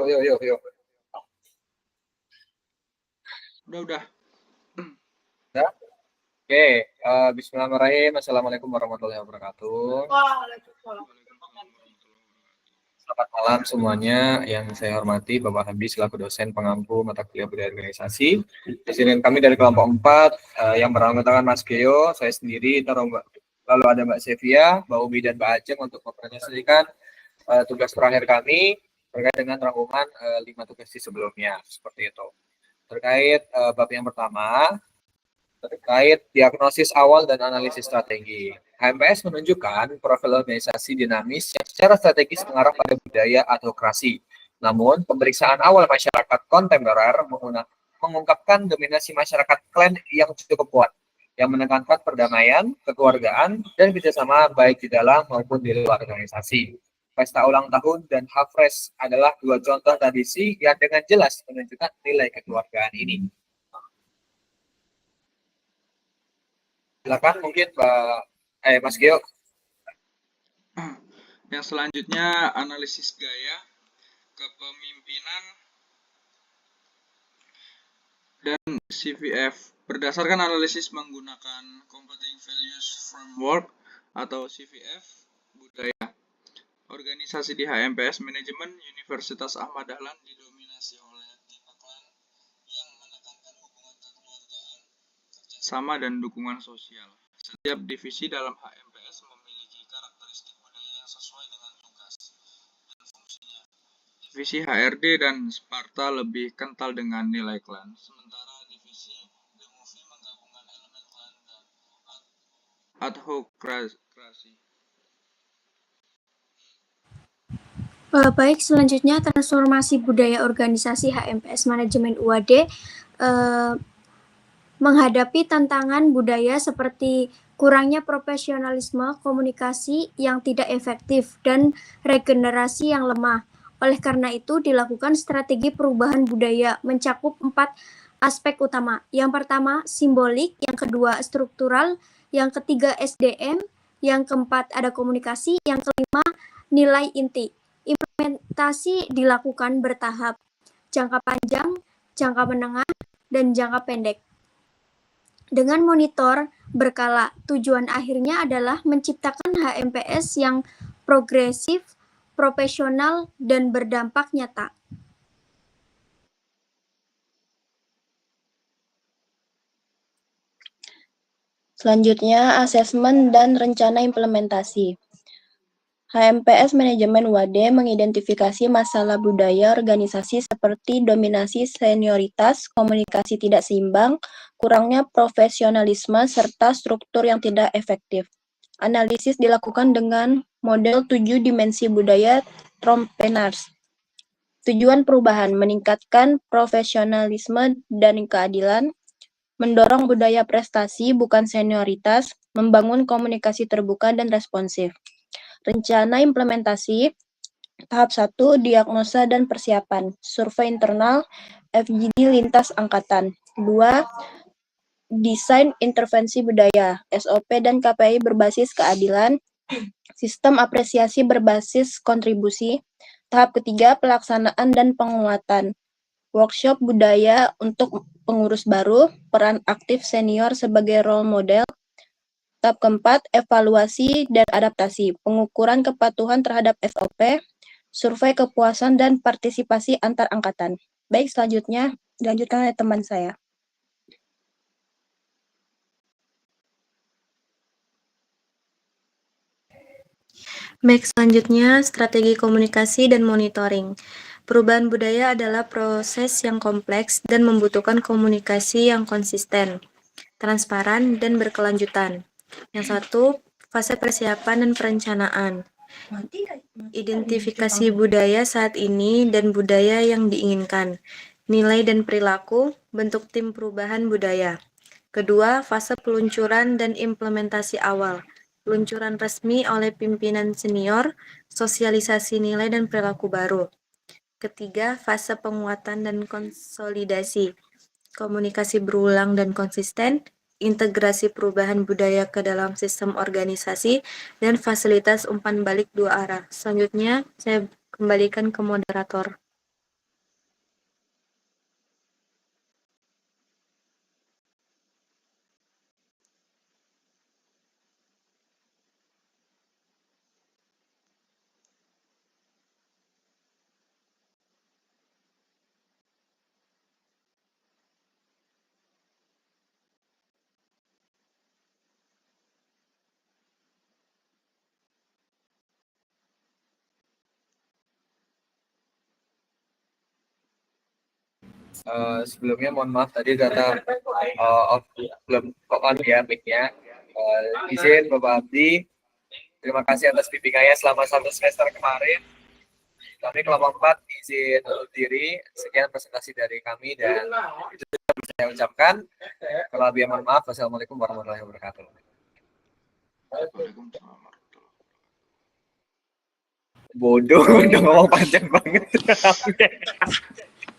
Yuk. Udah. Ya? Oke, bismillahirrahmanirrahim. Assalamualaikum warahmatullahi wabarakatuh. Selamat malam semuanya. Yang saya hormati Bapak Hamdi selaku dosen pengampu mata kuliah budaya organisasi. Di sini kami dari kelompok 4 yang beranggotakan Mas Geo, saya sendiri, lalu ada Mbak Sevia, Mbak Umi dan Mbak Ajeng untuk mempresentasikan tugas terakhir kami terkait dengan rangkuman 5 tugas di sebelumnya, seperti itu. Terkait bab yang pertama, terkait diagnosis awal dan analisis strategi. HMPS menunjukkan profil organisasi dinamis yang secara strategis mengarah pada budaya adhokrasi. Namun, pemeriksaan awal masyarakat kontemporer mengungkapkan dominasi masyarakat klan yang cukup kuat, yang menekankan perdamaian, kekeluargaan, dan kerjasama baik di dalam maupun di luar organisasi. Pesta ulang tahun dan Hafres adalah dua contoh tradisi yang dengan jelas menunjukkan nilai kekeluargaan ini. Silakan mungkin Mas Gio. Yang selanjutnya analisis gaya kepemimpinan dan CVF. Berdasarkan analisis menggunakan Competing Values Framework atau CVF budaya. Organisasi di HMPS Manajemen Universitas Ahmad Dahlan didominasi oleh tipe klan yang menekankan hubungan kekeluargaan, kerjasama dan dukungan sosial. Setiap divisi dalam HMPS memiliki karakteristik budaya yang sesuai dengan tugas dan fungsinya. Divisi HRD dan Sparta lebih kental dengan nilai klan, sementara divisi The Movie menggabungkan elemen klan dan adhokrasi. Baik, selanjutnya transformasi budaya organisasi HMPS Manajemen UAD menghadapi tantangan budaya seperti kurangnya profesionalisme, komunikasi yang tidak efektif, dan regenerasi yang lemah. Oleh karena itu, dilakukan strategi perubahan budaya mencakup 4 aspek utama. Yang pertama, simbolik, yang kedua, struktural, yang ketiga, SDM, yang keempat, ada komunikasi, yang kelima, nilai inti. Implementasi dilakukan bertahap, jangka panjang, jangka menengah, dan jangka pendek. Dengan monitor berkala, tujuan akhirnya adalah menciptakan HMPS yang progresif, profesional, dan berdampak nyata. Selanjutnya, asesmen dan rencana implementasi. HMPS Manajemen UAD mengidentifikasi masalah budaya organisasi seperti dominasi senioritas, komunikasi tidak seimbang, kurangnya profesionalisme, serta struktur yang tidak efektif. Analisis dilakukan dengan model 7 dimensi budaya Trompenars. Tujuan perubahan, meningkatkan profesionalisme dan keadilan, mendorong budaya prestasi bukan senioritas, membangun komunikasi terbuka dan responsif. Rencana implementasi, tahap 1, diagnosa dan persiapan, survei internal, FGD lintas angkatan. 2, desain intervensi budaya, SOP dan KPI berbasis keadilan, sistem apresiasi berbasis kontribusi. Tahap ketiga, pelaksanaan dan penguatan, workshop budaya untuk pengurus baru, peran aktif senior sebagai role model. Tahap keempat, evaluasi dan adaptasi, pengukuran kepatuhan terhadap SOP, survei kepuasan dan partisipasi antar angkatan. Baik, selanjutnya dilanjutkan oleh teman saya. Baik, selanjutnya strategi komunikasi dan monitoring. Perubahan budaya adalah proses yang kompleks dan membutuhkan komunikasi yang konsisten, transparan, dan berkelanjutan. Yang satu, fase persiapan dan perencanaan. Identifikasi budaya saat ini dan budaya yang diinginkan. Nilai dan perilaku, bentuk tim perubahan budaya. Kedua, fase peluncuran dan implementasi awal. Peluncuran resmi oleh pimpinan senior, sosialisasi nilai dan perilaku baru. Ketiga, fase penguatan dan konsolidasi. Komunikasi berulang dan konsisten, integrasi perubahan budaya ke dalam sistem organisasi, dan fasilitas umpan balik 2 arah. Selanjutnya, saya kembalikan ke moderator. Sebelumnya mohon maaf tadi data belum kok on ya mic-nya. Izin Bapak Abdi, terima kasih atas bimbingannya selama 1 semester kemarin. Kami kelompok 4 izin undur diri. Sekian presentasi dari kami dan itu bisa saya ucapkan. Kalau lebih mohon maaf. Wassalamualaikum warahmatullahi wabarakatuh. Waalaikumsalam warahmatullahi Bodoh, udah ngomong panjang banget.